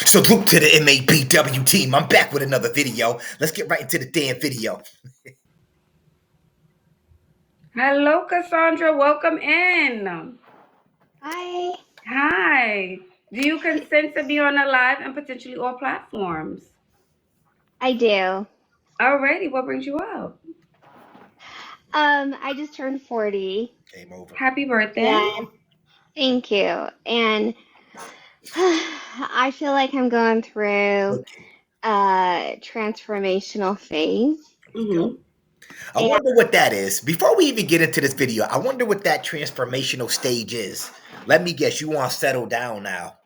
Salute to the MABW team. I'm back with another video. Let's get right into the damn video. Hello, Cassandra. Welcome in. Hi. Hi. Do you consent to be on the live and potentially all platforms? I do. Alrighty, what brings you out? I just turned 40. Game over. Happy birthday. Yeah. Thank you. And I feel like I'm going through a transformational phase. I wonder what that is. Before we even get into this video, I wonder what that transformational stage is. Let me guess, you want to settle down now.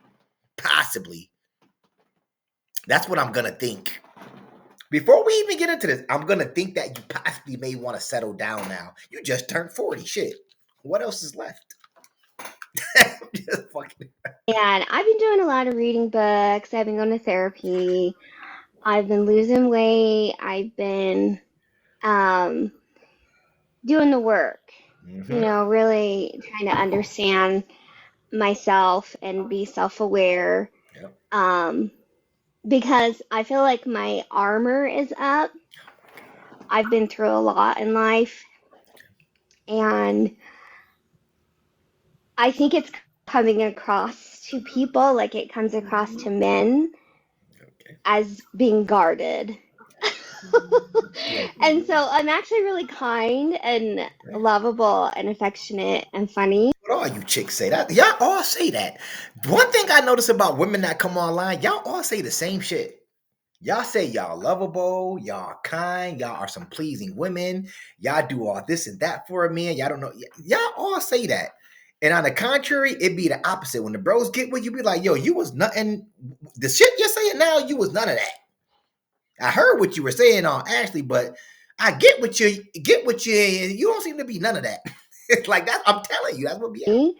Possibly. That's what I'm going to think. Before we even get into this, I'm going to think that you possibly may want to settle down now. You just turned 40. Shit. What else is left? Just fucking. And I've been doing a lot of reading books. I've been going to therapy. I've been losing weight. I've been doing the work. Mm-hmm. You know, really trying to understand myself and be self-aware. Yep. Because I feel like my armor is up. I've been through a lot in life, and I think it's coming across to people like it comes across to men as being guarded. And so I'm actually really kind and lovable and affectionate and funny. What all you chicks say that? Y'all all say that. One thing I notice about women that come online, y'all all say the same shit. Y'all say y'all lovable, y'all kind, y'all are some pleasing women, y'all do all this and that for a man. Y'all don't know. Y'all all say that. And on the contrary, it be the opposite. When the bros get with you, be like, yo, you was nothing. The shit you're saying now, you was none of that. I heard what you were saying on Ashley, but I get what you, you don't seem to be none of that. It's like that. I'm telling you, that's what be happening.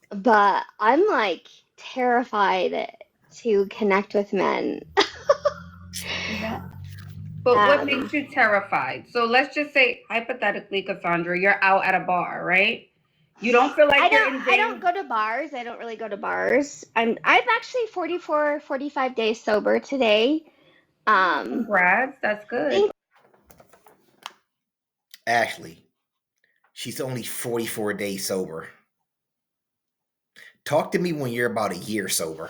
But I'm like terrified to connect with men. But what makes you terrified? So let's just say, hypothetically, Cassandra, you're out at a bar, right? You don't feel like I don't go to bars. I don't really go to bars. I'm actually 45 days sober today. Congrats, that's good. Ashley, she's only 44 days sober. Talk to me when you're about a year sober.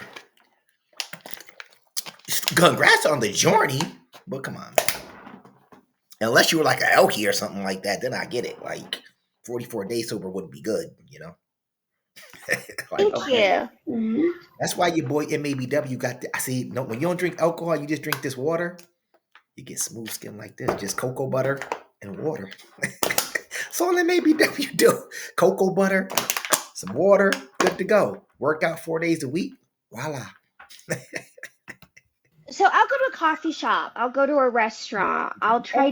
Congrats on the journey, but come on, man. Unless you were like an Elkie or something like that, then I get it. Like 44 days sober wouldn't be good, you know. Like, thank you. Mm-hmm. That's why your boy MABW got the. I see. No, when you don't drink alcohol, you just drink this water. You get smooth skin like this, just cocoa butter and water. That's all MABW do. Cocoa butter, some water, good to go. Work out 4 days a week. Voila. So I'll go to a coffee shop. I'll go to a restaurant. I'll try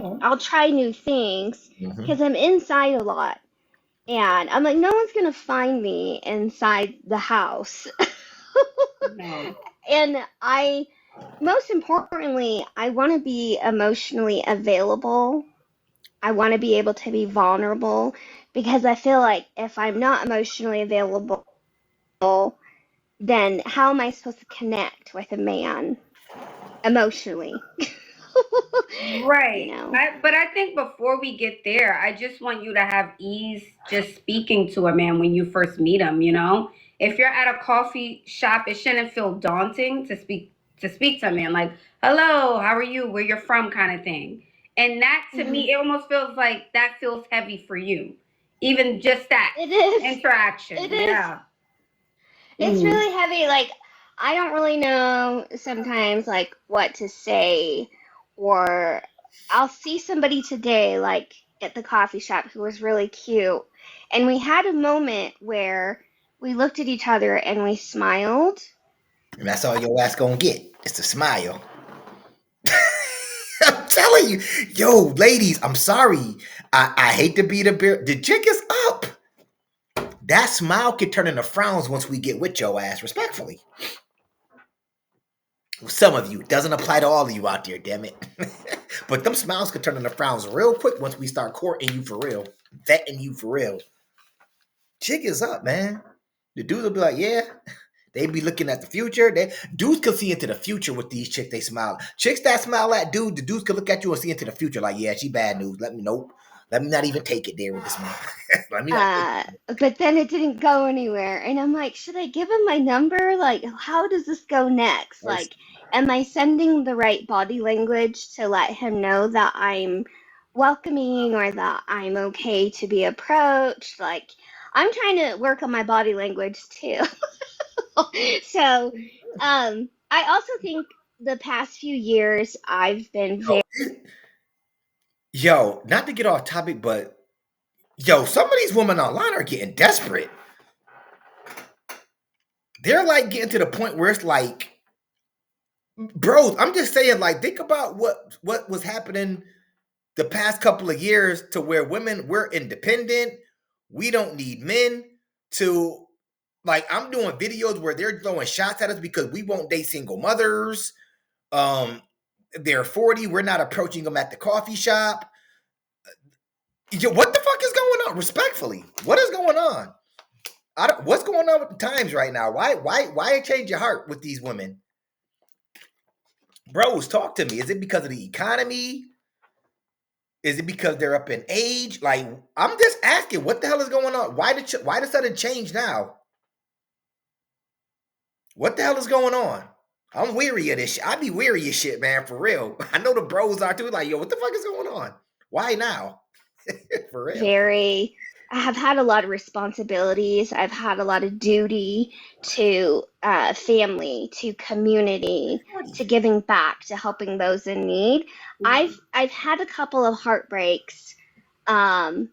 new things because I'm inside a lot. And I'm like, no one's going to find me inside the house. No. And most importantly, I want to be emotionally available. I want to be able to be vulnerable because I feel like if I'm not emotionally available, then how am I supposed to connect with a man emotionally? Right. You know? But I think before we get there, I just want you to have ease just speaking to a man when you first meet him, you know? If you're at a coffee shop, it shouldn't feel daunting to speak to a man like, "Hello, how are you? Where you're from?" kind of thing. And that to me, it almost feels like that feels heavy for you. Even just that interaction. It is. Yeah. It's really heavy. Like, I don't really know sometimes like what to say, or I'll see somebody today like at the coffee shop who was really cute, and we had a moment where we looked at each other and we smiled. And that's all your ass gonna get. It's a smile. I'm telling you. Yo, ladies, I'm sorry. I hate to be the bear. The jig is up. That smile could turn into frowns once we get with your ass, respectfully. Some of you. It doesn't apply to all of you out there, damn it. But them smiles could turn into frowns real quick once we start courting you for real. Vetting you for real. Jig is up, man. The dudes will be like, yeah. They be looking at the future. Dudes can see into the future with these chicks. They smile. Chicks that smile at dudes, the dudes can look at you and see into the future. Like, yeah, she bad news. Let me not even take it there with this one. Let me not take it. But then it didn't go anywhere, and I'm like, should I give him my number? Like, how does this go next? Like, am I sending the right body language to let him know that I'm welcoming or that I'm okay to be approached? Like, I'm trying to work on my body language too. So, I also think the past few years I've been very. Yo, not to get off topic, but yo, some of these women online are getting desperate. They're like getting to the point where it's like, bro, I'm just saying, like, think about what was happening the past couple of years to where women, we're independent. We don't need men to, like, I'm doing videos where they're throwing shots at us because we won't date single mothers. They're 40. We're not approaching them at the coffee shop. Yo, what the fuck is going on? Respectfully, what is going on? What's going on with the times right now? Why change your heart with these women? Bros, talk to me. Is it because of the economy? Is it because they're up in age? Like, I'm just asking, what the hell is going on? Why the sudden change now? What the hell is going on? I'm weary of this shit. I be weary of shit, man, for real. I know the bros are too. Like, yo, what the fuck is going on? Why now? For real. I have had a lot of responsibilities. I've had a lot of duty to family, to community, to giving back, to helping those in need. I've had a couple of heartbreaks, and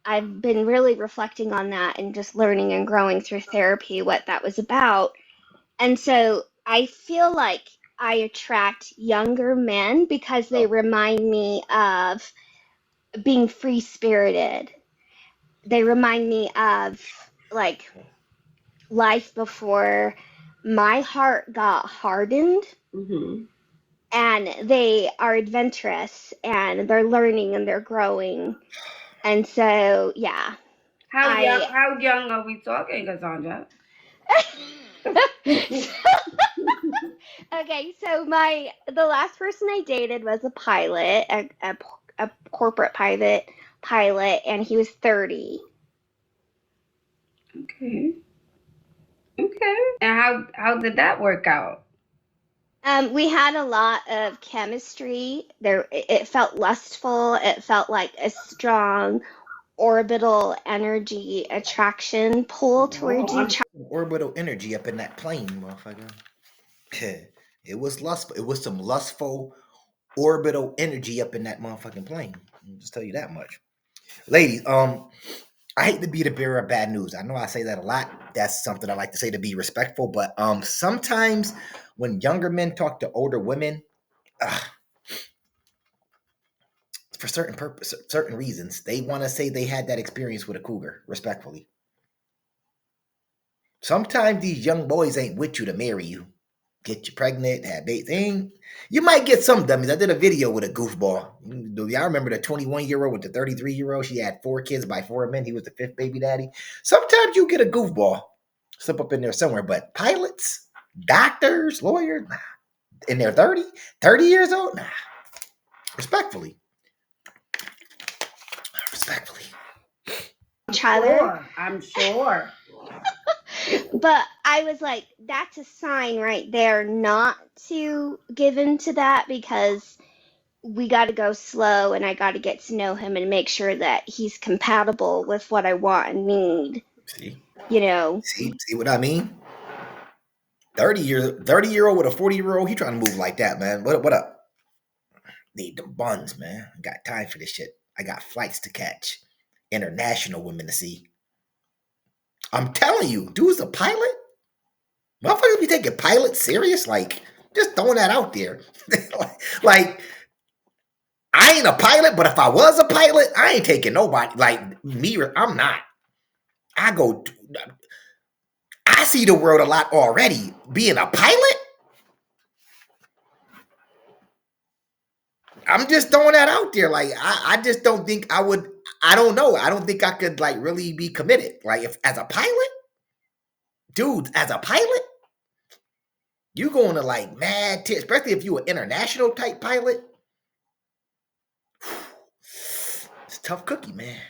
I've been really reflecting on that and just learning and growing through therapy what that was about. And so I feel like I attract younger men because they remind me of being free spirited. They remind me of like life before my heart got hardened. Mm-hmm. And they are adventurous and they're learning and they're growing. And so, yeah. How young are we talking, Cassandra? Okay, so the last person I dated was a pilot, a corporate pilot, and he was 30. Okay. And how did that work out? We had a lot of chemistry. It felt lustful. It felt like a strong orbital energy attraction pull towards each other. Orbital energy up in that plane, motherfucker. It was lustful. It was some lustful orbital energy up in that motherfucking plane. I'll just tell you that much. Ladies, I hate to be the bearer of bad news. I know I say that a lot. That's something I like to say to be respectful. But sometimes when younger men talk to older women, for certain reasons, they want to say they had that experience with a cougar. Respectfully, sometimes these young boys ain't with you to marry you, get you pregnant, have babies. You might get some dummies. I did a video with a goofball. Y'all remember the 21-year-old with the 33-year-old? She had 4 kids by 4 men. He was the 5th baby daddy. Sometimes you get a goofball slip up in there somewhere. But pilots, doctors, lawyers, nah. In their 30 years old, nah. Respectfully. I'm sure. But I was like, that's a sign right there not to give in to that because we got to go slow and I got to get to know him and make sure that he's compatible with what I want and need. See? You know? See what I mean? 30-year-old with a 40-year-old, he trying to move like that, man. What up? Need them buns, man. I got time for this shit. I got flights to catch. International women to see. I'm telling you, dude's a pilot. Motherfuckers be taking pilots serious? Like, just throwing that out there. like, I ain't a pilot, but if I was a pilot, I ain't taking nobody. Like, me, I'm not. I see the world a lot already. Being a pilot? I'm just throwing that out there. Like, I just don't think I would. I don't know. I don't think I could, like, really be committed. Like, if as a pilot, dude, as a pilot, you going to like mad tits, especially if you an international type pilot. It's a tough cookie, man.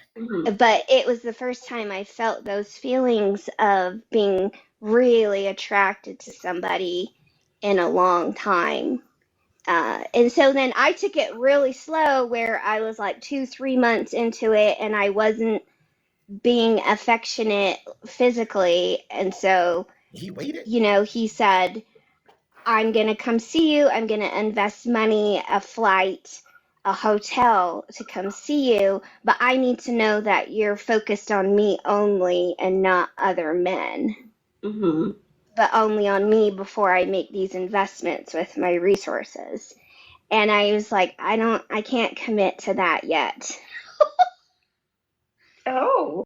But it was the first time I felt those feelings of being really attracted to somebody in a long time. And so then I took it really slow, where I was like 2-3 months into it and I wasn't being affectionate physically. And so, He waited. he said, I'm going to come see you. I'm going to invest money, a flight, a hotel to come see you. But I need to know that you're focused on me only and not other men. But only on me before I make these investments with my resources. And I was like, I can't commit to that yet. Oh.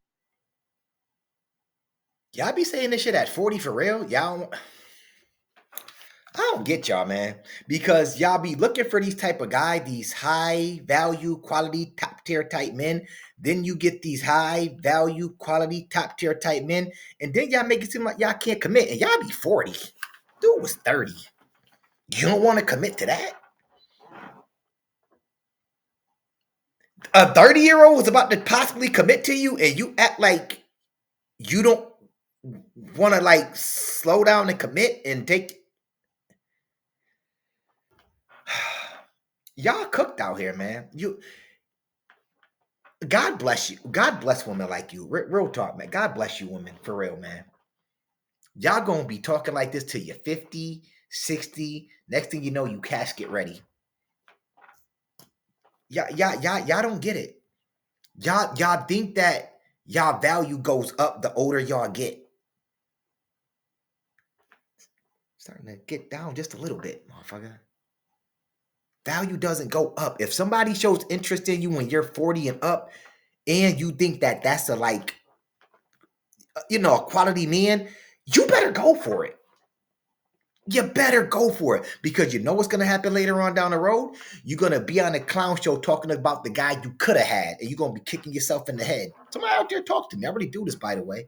Y'all be saying this shit at 40 for real? Y'all, I don't get y'all, man. Because y'all be looking for these type of guy, these high value, quality, top tier type men. Then you get these high value, quality, top tier type men. And then y'all make it seem like y'all can't commit. And y'all be 40. Dude was 30. You don't want to commit to that? A 30-year-old is about to possibly commit to you and you act like you don't want to like slow down and commit and take. Y'all cooked out here, man. God bless you. God bless women like you. Real talk, man. God bless you, women, for real, man. Y'all gonna be talking like this till you're 50, 60. Next thing you know, you casket ready. Y'all don't get it. Y'all think that y'all value goes up the older y'all get. Starting to get down just a little bit, motherfucker. Value doesn't go up. If somebody shows interest in you when you're 40 and up, and you think that that's a like, a quality man, you better go for it. You better go for it, because you know what's going to happen later on down the road? You're going to be on a clown show talking about the guy you could have had, and you're going to be kicking yourself in the head. Somebody out there talk to me. I already do this, by the way.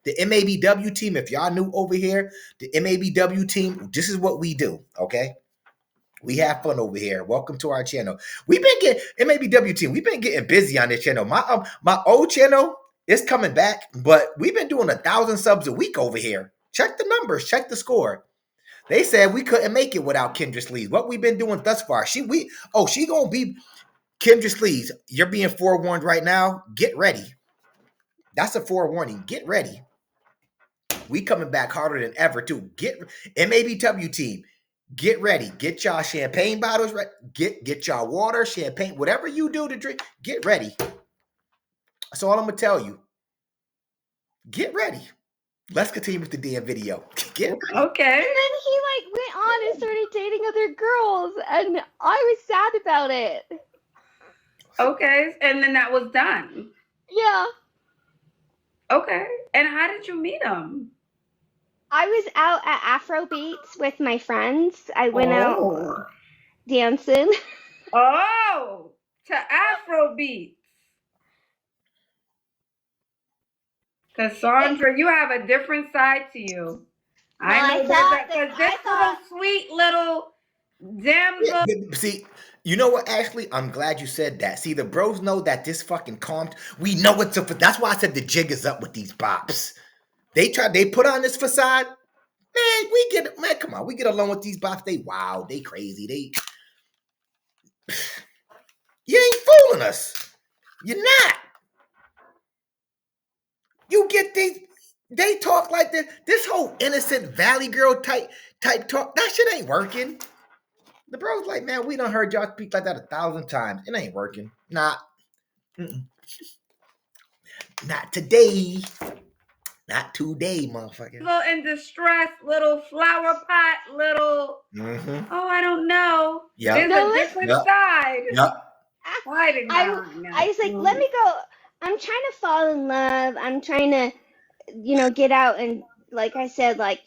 The MABW team, if y'all new over here, the MABW team, this is what we do, okay? We have fun over here. Welcome to our channel. We've been getting MABW team. We've been getting busy on this channel. My old channel is coming back, but we've been doing 1,000 subs a week over here. Check the numbers. Check the score. They said we couldn't make it without Kendra Sleeves. What we've been doing thus far. She gonna be Kendra Sleeves. You're being forewarned right now. Get ready. That's a forewarning. Get ready. We coming back harder than ever too. Get MABW team. Get ready. Get y'all champagne bottles ready. Get y'all water, champagne, whatever you do to drink. Get ready. That's all I'm gonna tell you. Get ready. Let's continue with the damn video. Get ready. Okay. And then he went on and started dating other girls, and I was sad about it. Okay, and then that was done. Yeah. Okay, and how did you meet him? I was out at Afro Beats with my friends. I went out dancing. Oh, to Afro beats. Cassandra, you have a different side to you. I know because this little sweet little damsel. See, you know what, Ashley? I'm glad you said that. See, the bros know that this fucking calmed. We know it's that's why I said the jig is up with these bops. They put on this facade. Man, come on, we get along with these bops. They wild, they crazy, you ain't fooling us. You're not. You get these, they talk like this whole innocent valley girl type talk. That shit ain't working. The bro's like, man, we done heard y'all speak like that 1,000 times. It ain't working. Not today. Not today, motherfucker. Little in distress, little flower pot, little. Oh, I don't know. Yeah. There's a different side. Yep. I was like, let me go. I'm trying to fall in love. I'm trying to, get out and, like I said, like,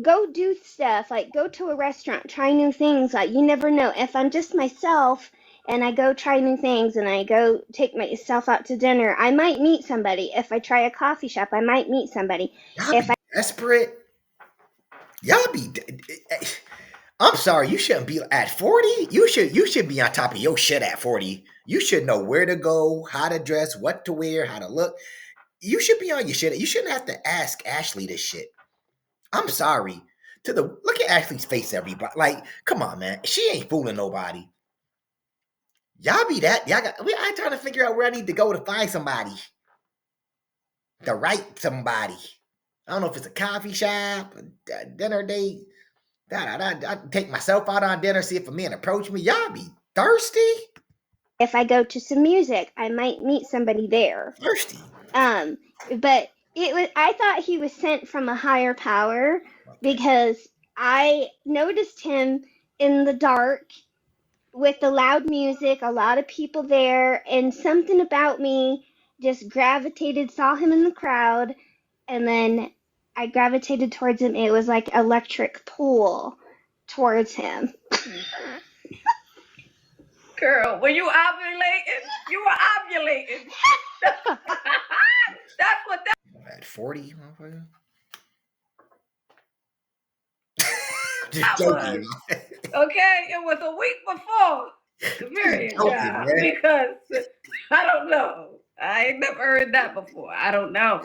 go do stuff. Like, go to a restaurant, try new things. Like, you never know. If I'm just myself and I go try new things and I go take myself out to dinner, I might meet somebody. If I try a coffee shop, I might meet somebody. Desperate. Y'all be. I'm sorry, you shouldn't be at 40. You should be on top of your shit at 40. You should know where to go, how to dress, what to wear, how to look. You should be on your shit. You shouldn't have to ask Ashley this shit. I'm sorry. Look at Ashley's face, everybody. Like, come on, man. She ain't fooling nobody. Y'all be that. I trying to figure out where I need to go to find somebody. The right somebody. I don't know if it's a coffee shop, a dinner date. I take myself out on dinner, see if a man approach me. Y'all be thirsty? If I go to some music, I might meet somebody there. Thirsty. But I thought he was sent from a higher power because I noticed him in the dark with the loud music, a lot of people there, and something about me just gravitated, saw him in the crowd, and then I gravitated towards him. It was like electric pull towards him. Girl, were you ovulating? You were ovulating. That's what that. At 40, motherfucker. Just joking. Okay, it was a week before the period, joking, because I don't know. I ain't never heard that before. I don't know.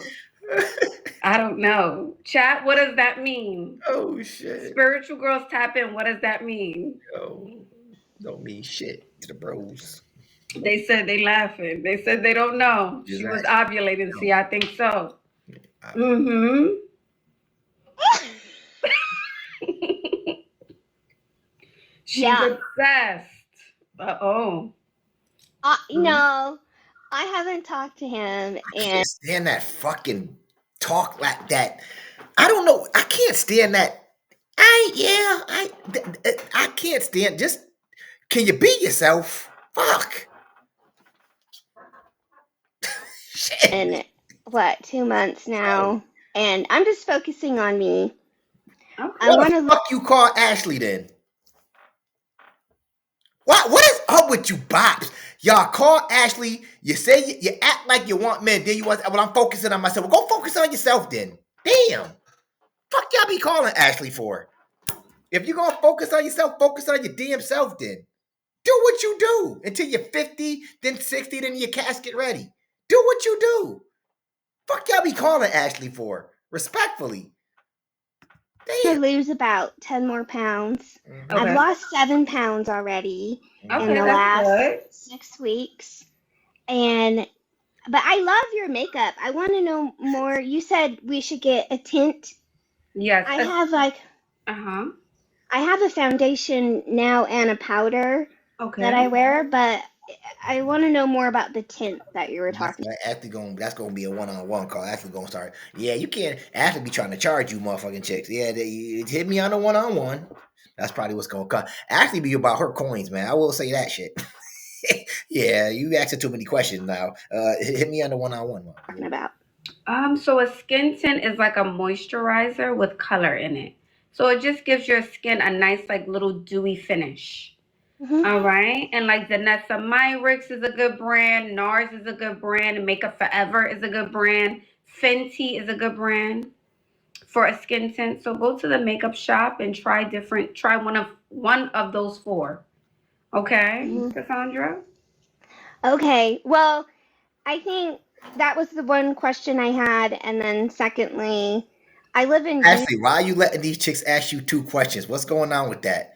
I don't know. Chat, what does that mean? Oh, shit. Spiritual girls tap in. What does that mean? Oh, don't mean shit to the bros. They said they laughing. They said they don't know. She was ovulating. See, I think so. Mm-hmm. She's obsessed. Uh-oh. No, I haven't talked to him. I can't stand that fucking talk like that. I don't know. I can't stand that. I can't stand. Just, can you be yourself? Fuck. Shit. And what, 2 months now? And I'm just focusing on me. Okay. What the fuck you call Ashley then? What is up with you bops? Y'all call Ashley, you say you act like you want men, then you want, well, I'm focusing on myself. Well, go focus on yourself then. Damn. Fuck y'all be calling Ashley for? If you're gonna focus on yourself, focus on your damn self then. Do what you do until you're 50, then 60, then your casket ready. Do what you do. Fuck y'all be calling Ashley for? Respectfully. To lose about 10 more pounds. Okay. I've lost 7 pounds already in the last 6 weeks. But I love your makeup. I want to know more. You said we should get a tint. Yes. I have I have a foundation now and a powder that I wear, but I want to know more about the tint that you were talking about. That's gonna be a one-on-one call. Ashley gonna start. Yeah, you can't. Ashley be trying to charge you, motherfucking chicks. Yeah, hit me on a one-on-one. That's probably what's gonna come. Ashley be about her coins, man. I will say that shit. Yeah, you asking too many questions now. Hit me on the one-on-one. Talking about. So a skin tint is like a moisturizer with color in it. So it just gives your skin a nice, like, little dewy finish. Mm-hmm. All right. And like Danessa Myricks is a good brand. NARS is a good brand. Makeup Forever is a good brand. Fenty is a good brand for a skin tint. So go to the makeup shop and try one of those 4. Okay, Cassandra? Okay. Well, I think that was the one question I had. And then secondly, I live in... Ashley, why are you letting these chicks ask you 2 questions? What's going on with that?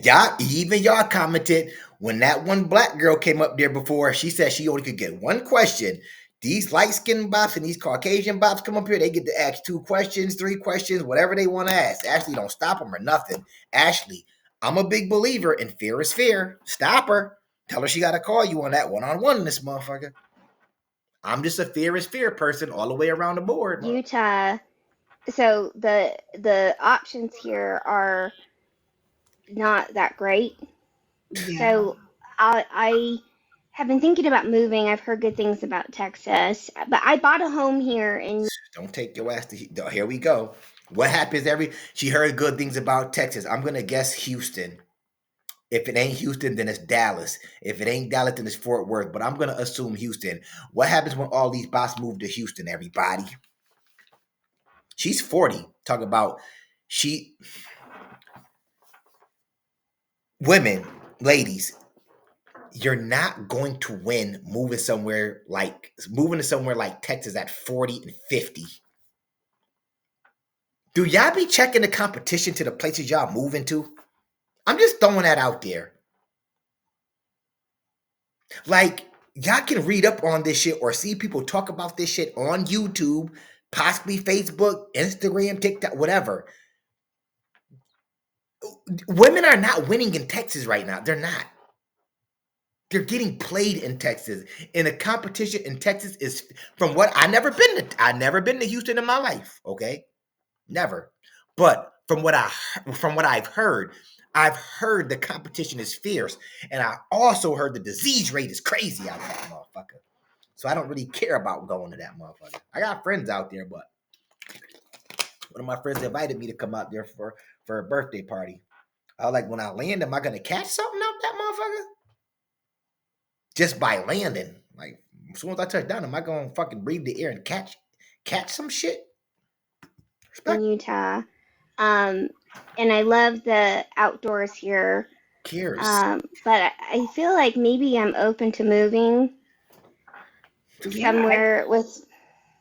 Y'all commented when that one black girl came up there before, she said she only could get 1 question. These light-skinned bops and these Caucasian bops come up here, they get to ask 2 questions, 3 questions, whatever they want to ask. Ashley, don't stop them or nothing. Ashley, I'm a big believer in fear is fear. Stop her. Tell her she got to call you on that one-on-one in this motherfucker. I'm just a fear is fear person all the way around the board. Utah. So the options here are not that great. Yeah. So I have been thinking about moving. I've heard good things about Texas, but I bought a home here and... Don't take your ass to... Here we go. What happens she heard good things about Texas. I'm going to guess Houston. If it ain't Houston, then it's Dallas. If it ain't Dallas, then it's Fort Worth. But I'm going to assume Houston. What happens when all these bots move to Houston, everybody? She's 40. Talk about women, ladies, you're not going to win moving to somewhere like Texas at 40 and 50. Do y'all be checking the competition to the places y'all moving to? I'm just throwing that out there. Like, y'all can read up on this shit or see people talk about this shit on YouTube, possibly Facebook, Instagram, TikTok, whatever. Women are not winning in Texas right now. They're not. They're getting played in Texas. And the competition in Texas is, from what I never been to Houston in my life, okay? Never. But from what I've heard the competition is fierce. And I also heard the disease rate is crazy out of that motherfucker. So I don't really care about going to that motherfucker. I got friends out there, but one of my friends invited me to come out there for a birthday party. I was like, when I land, am I gonna catch something out that motherfucker? Just by landing. Like, as soon as I touch down, am I gonna fucking breathe the air and catch some shit? In Utah. And I love the outdoors here. Cares. But I feel like maybe I'm open to moving somewhere with.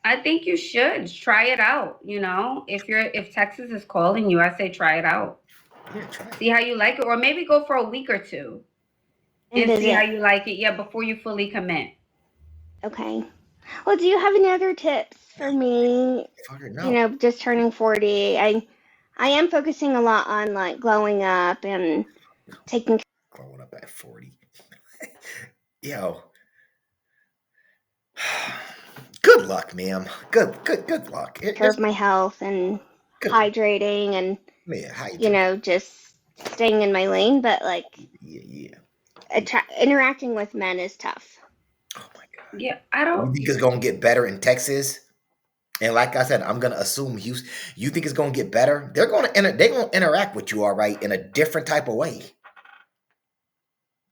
I think you should try it out. You know, if Texas is calling you, I say try it out. Yeah, try it. See how you like it, or maybe go for a week or two and see how you like it. Yeah, before you fully commit. Okay. Well, do you have any other tips for me? No. You know, just turning 40. I am focusing a lot on like glowing up and taking. Growing up at 40. Yo. Good luck, ma'am. Good luck. Care of my health and hydrating and you know, just staying in my lane, but like interacting with men is tough. Oh my god. Yeah, I don't. You think it's gonna get better in Texas? And like I said, I'm gonna assume Houston. You think it's gonna get better? They're gonna interact with you all right in a different type of way.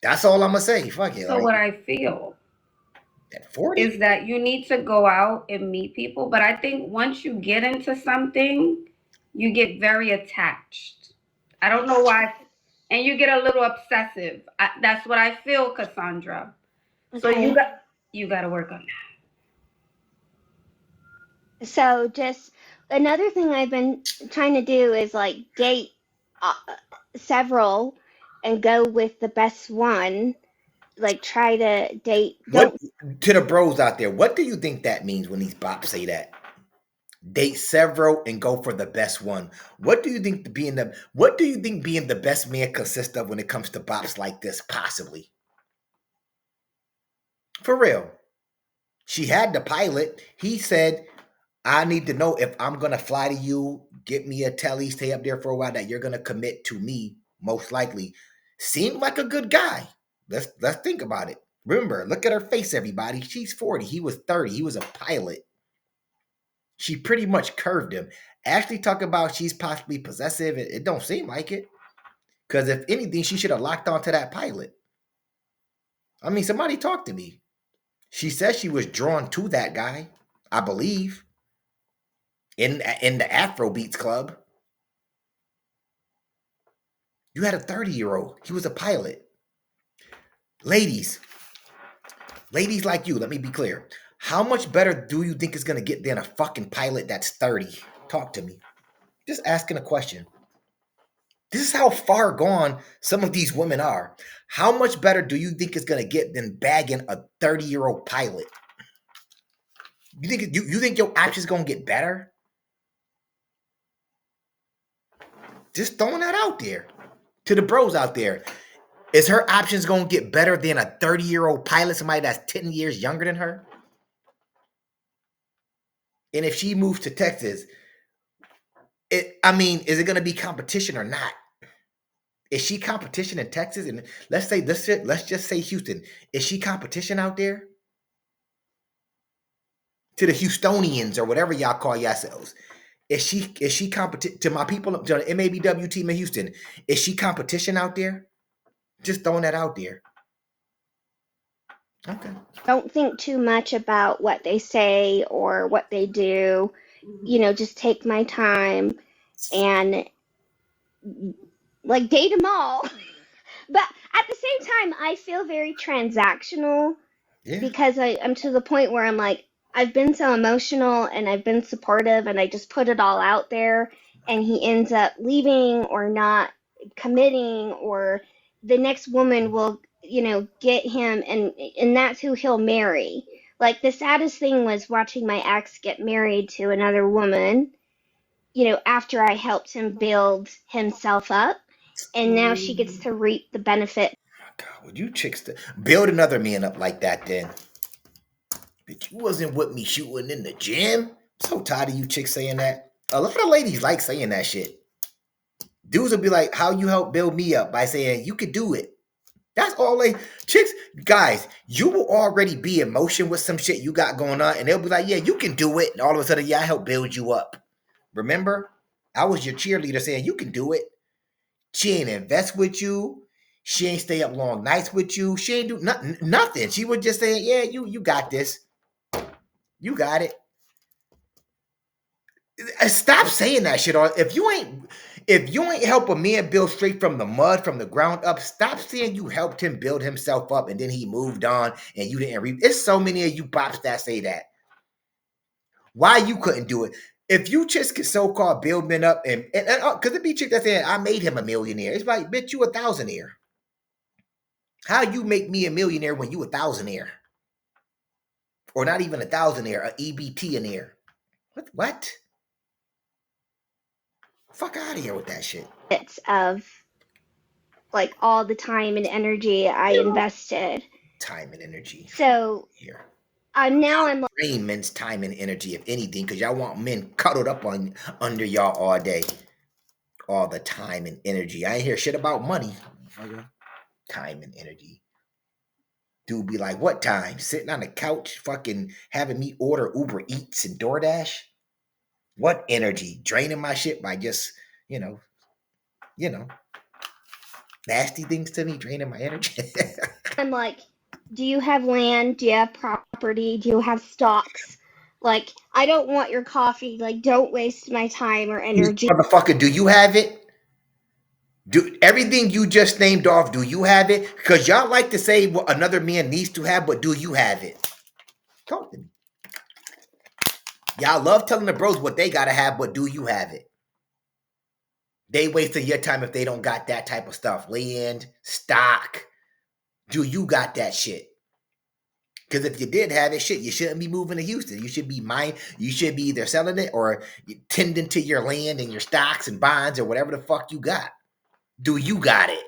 That's all I'm gonna say. Fuck it. So what I feel at 40 is that you need to go out and meet people, but I think once you get into something, you get very attached. I don't know why, and you get a little obsessive. That's what I feel, Cassandra. Okay. So you got to work on that. So just another thing I've been trying to do is like date several and go with the best one. Like try to date. To the bros out there, what do you think that means when these bops say that? Date several and go for the best one. What do you think being the best man consists of when it comes to bops like this? Possibly. For real. She had the pilot. He said, I need to know if I'm going to fly to you, get me a telly, stay up there for a while, that you're going to commit to me, most likely. Seemed like a good guy. Let's think about it. Remember, look at her face, everybody. She's 40. He was 30. He was a pilot. She pretty much curved him. Ashley talked about she's possibly possessive. It don't seem like it. Because if anything, she should have locked onto that pilot. I mean, somebody talk to me. She says she was drawn to that guy, I believe, in the Afrobeats club. You had a 30-year-old. He was a pilot. Ladies like you, let me be clear. How much better do you think it's going to get than a fucking pilot that's 30? Talk to me. Just asking a question. This is how far gone some of these women are. How much better do you think it's going to get than bagging a 30-year-old pilot? You think your options going to get better? Just throwing that out there. To the bros out there. Is her options going to get better than a 30-year-old pilot, somebody that's 10 years younger than her? And if she moves to Texas, is it going to be competition or not? Is she competition in Texas? And let's just say Houston. Is she competition out there? To the Houstonians or whatever y'all call yourselves. Is she competition to my people, to the MABW team in Houston? Is she competition out there? Just throwing that out there. Okay. Don't think too much about what they say or what they do. just take my time and like date them all. But at the same time, I feel very transactional Yeah. because I'm to the point where I'm like, I've been so emotional and I've been supportive and I just put it all out there and he ends up leaving or not committing or the next woman will, get him and that's who he'll marry. Like the saddest thing was watching my ex get married to another woman, after I helped him build himself up and now she gets to reap the benefit. God, would you chicks build another man up like that then? But you wasn't with me shooting in the gym. I'm so tired of you chicks saying that. A lot of ladies like saying that shit. Dudes will be like, how you help build me up by saying you could do it. That's all they chicks, guys, you will already be in motion with some shit you got going on, and they'll be like, yeah, you can do it. And all of a sudden, yeah, I help build you up. Remember? I was your cheerleader saying you can do it. She ain't invest with you. She ain't stay up long nights with you. She ain't do nothing. She was just saying, yeah, you got this. You got it. Stop saying that shit. Or if you ain't help a man build straight from the mud, from the ground up, stop saying you helped him build himself up and then he moved on and you didn't reap. There's so many of you bops that say that. Why you couldn't do it? If you just could so-called build men up and because it be chick that saying I made him a millionaire. It's like, bitch, you a thousandaire. How you make me a millionaire when you a thousandaire? Or not even a thousandaire, a EBT-inaire. What? Fuck out of here with that shit. Of like all the time and energy I invested. Time and energy. So Here. I'm Drain men's time and energy, if anything, because y'all want men cuddled up on under y'all all day. All the time and energy. I ain't hear shit about money. Time and energy. Dude be like, what time? Sitting on the couch, fucking having me order Uber Eats and DoorDash? What energy? Draining my shit by just, you know, nasty things to me, draining my energy. I'm like, do you have land? Do you have property? Do you have stocks? Like, I don't want your coffee. Like, don't waste my time or energy. Motherfucker, do you have it? Do everything you just named off, do you have it? Because y'all like to say what another man needs to have, but do you have it? Talk to me. Y'all love telling the bros what they gotta have, but do you have it? They wasting your time if they don't got that type of stuff. Land, stock. Do you got that shit? Because if you did have it, shit, you shouldn't be moving to Houston. You should be either selling it or tending to your land and your stocks and bonds or whatever the fuck you got. Do you got it?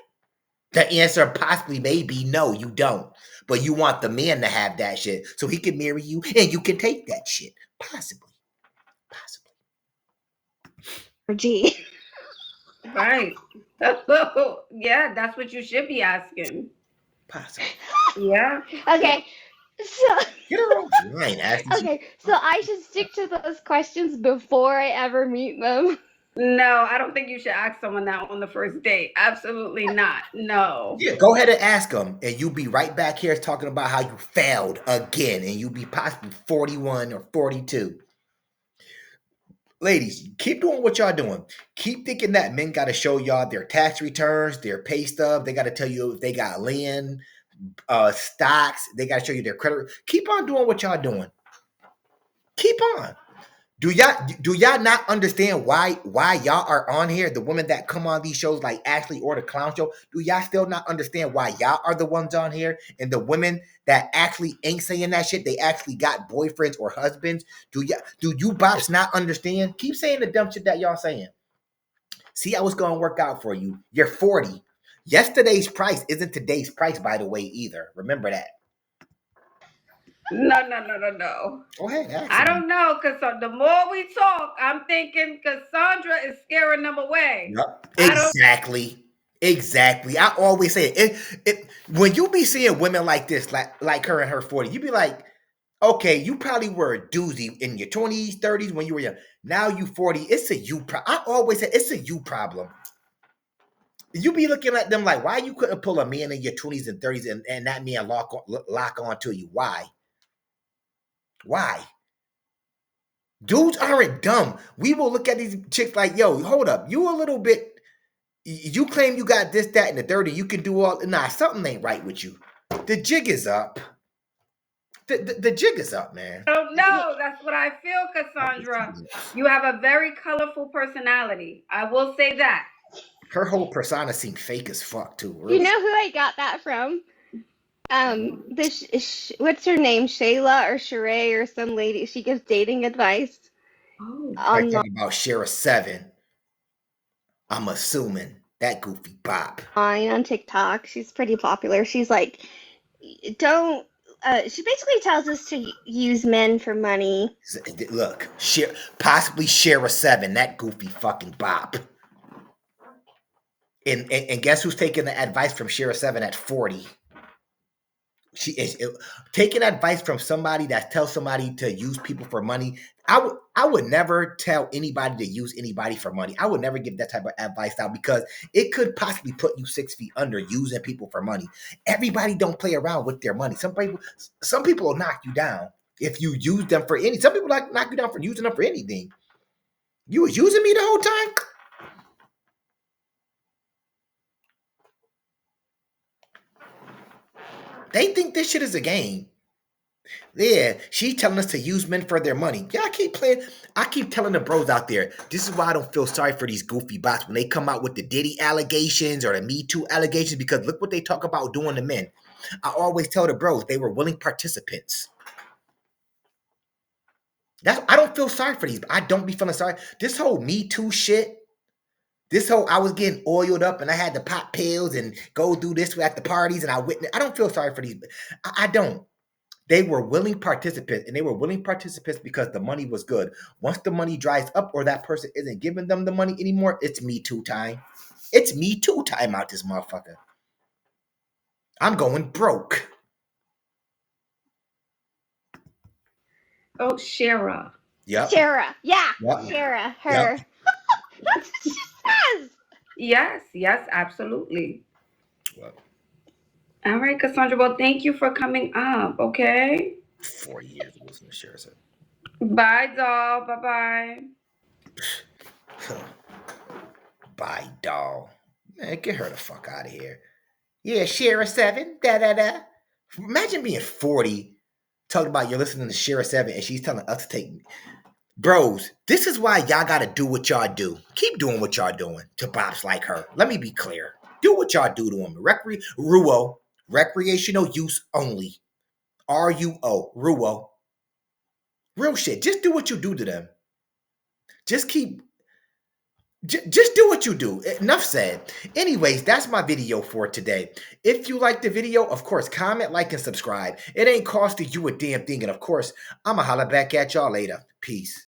The answer possibly may be no, you don't. But you want the man to have that shit so he can marry you and you can take that shit. Possibly. Energy. Right. Yeah, that's what you should be asking. Possibly. Yeah. Okay. So Get her off the line, Ashley. okay, so I should stick to those questions before I ever meet them. No, I don't think you should ask someone that on the first date. Absolutely not. No. Yeah, go ahead and ask them, and you'll be right back here talking about how you failed again, and you'll be possibly 41 or 42. Ladies, keep doing what y'all doing. Keep thinking that men got to show y'all their tax returns, their pay stub. They got to tell you if they got land, stocks. They got to show you their credit. Keep on doing what y'all doing. Keep on. Do y'all not understand why y'all are on here? The women that come on these shows like Ashley or the Clown Show, do y'all still not understand why y'all are the ones on here? And the women that actually ain't saying that shit, they actually got boyfriends or husbands. Do you bops not understand? Keep saying the dumb shit that y'all saying. See how it's gonna work out for you. You're 40. Yesterday's price isn't today's price, by the way, either. Remember that. No. Go ahead, I don't know, because the more we talk, I'm thinking Cassandra is scaring them away. Yep. Exactly. I always say it. When you be seeing women like this, like her in her 40s, you be like, okay, you probably were a doozy in your 20s, 30s when you were young. Now you 40. It's a you problem. I always say it's a you problem. You be looking at them like, why you couldn't pull a man in your 20s and 30s and that man lock on to you? Why? Dudes aren't dumb. We will look at these chicks like, yo, hold up. You a little bit, you claim you got this, that, and the third, and you can do all, nah, something ain't right with you. The jig is up. The jig is up, man. Oh no, that's what I feel, Cassandra. You have a very colorful personality. I will say that. Her whole persona seemed fake as fuck too. You know who I got that from? What's her name? Shayla or Sheree or some lady. She gives dating advice. Oh, Right, talking about Shara 7. I'm assuming that goofy bop. On TikTok. She's pretty popular. She's like, don't. She basically tells us to use men for money. Look, possibly Shara 7. That goofy fucking bop. And guess who's taking the advice from Shara 7 at 40? She is taking advice from somebody that tells somebody to use people for money. I would never tell anybody to use anybody for money. I would never give that type of advice out because it could possibly put you 6 feet under using people for money. Everybody don't play around with their money. Some people will knock you down if you use them for any. Some people knock you down for using them for anything. You was using me the whole time. They think this shit is a game. Yeah, she's telling us to use men for their money. Yeah, I keep playing. I keep telling the bros out there, this is why I don't feel sorry for these goofy bots when they come out with the Diddy allegations or the Me Too allegations, because look what they talk about doing to men. I always tell the bros they were willing participants. I don't feel sorry for these. I don't be feeling sorry. This whole Me Too shit, this whole I was getting oiled up and I had to pop pills and go do this at the parties and I don't feel sorry for these. I don't. They were willing participants, and they were willing participants because the money was good. Once the money dries up or that person isn't giving them the money anymore, it's Me Too time. It's Me Too time out this motherfucker. I'm going broke. Oh, Shara. Yep. Shara. Yeah. Yep. Shara. Her. Yep. That's what she says. Yes, absolutely. Well. All right, Cassandra. Well, thank you for coming up, okay? 4 years listening to Shara said. Bye, doll. Bye-bye. Bye, doll. Man, get her the fuck out of here. Yeah, Shara 7. Da-da-da. Imagine being 40, talking about you're listening to Shara 7, and she's telling us to take... Bros, this is why y'all gotta do what y'all do. Keep doing what y'all doing to bops like her. Let me be clear. Do what y'all do to them. Ruo. Recreational use only. RUO. Ruo. Real shit. Just do what you do to them. Just do what you do. Enough said. Anyways, that's my video for today. If you like the video, of course, comment, like, and subscribe. It ain't costing you a damn thing. And of course, I'ma holla back at y'all later. Peace.